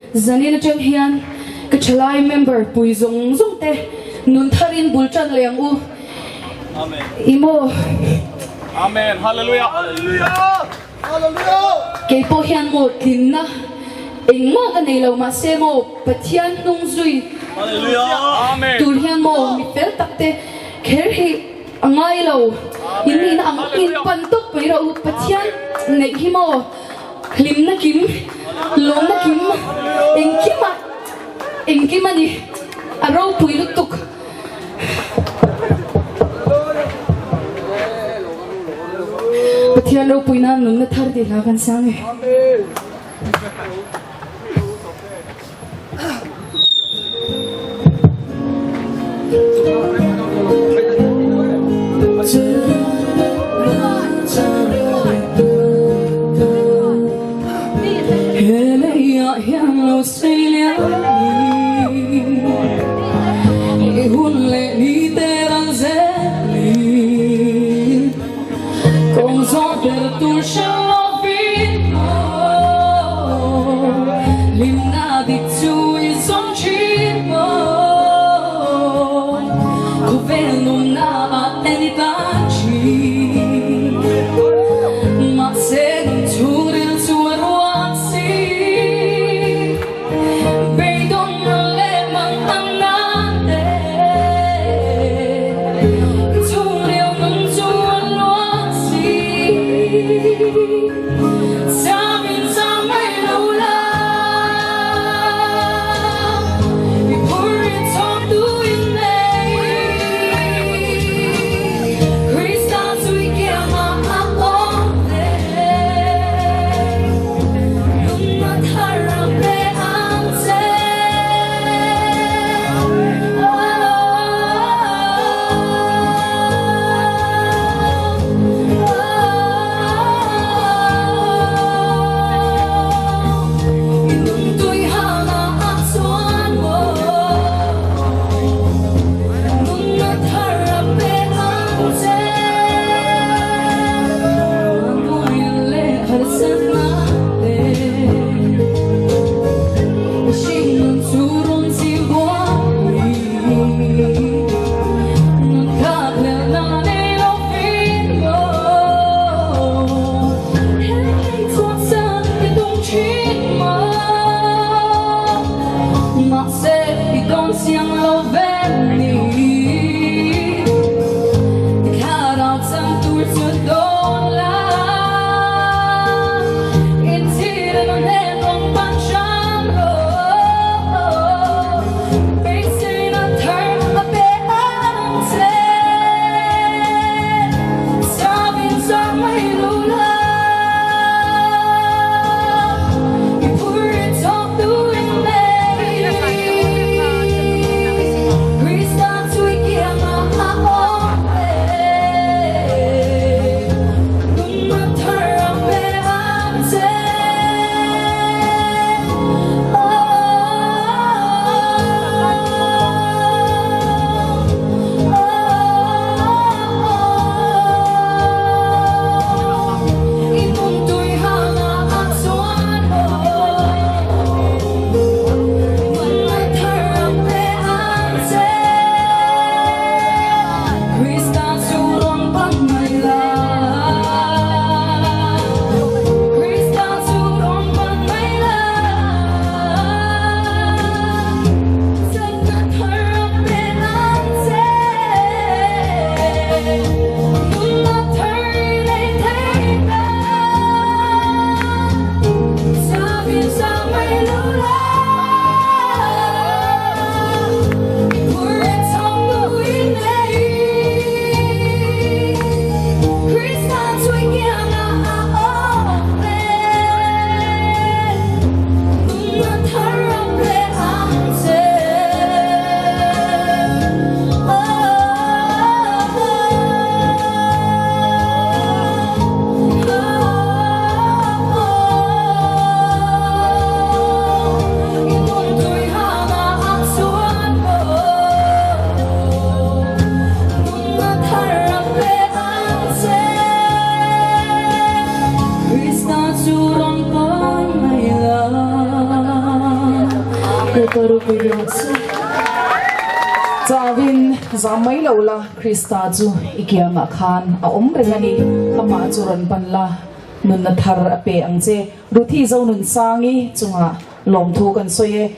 Zanina chang hian ka chalai member pui zong zong te nun tharin bulchan leang u. Amen. Imo Amen. Hallelujah. Hallelujah. Hallelujah. ke po hian mo tinna engma ka nei lo ma se mo pathian nung zui. Hallelujah. Amen. Tur hian mo mi fel takte kher hi angai lo in ang in pantok pe ro pathian nei hi mo lim na kim lom na kim engkima ni aro pui lutuk pathian ro pui na nun na thar di la kan sang e Paru Kuyose. Zawin zamai lola Krista ju ikiama khan a omrengani ama churan panla Nunna thâr ape angche Ruthi Zonunsangi chunga lom thu kan soye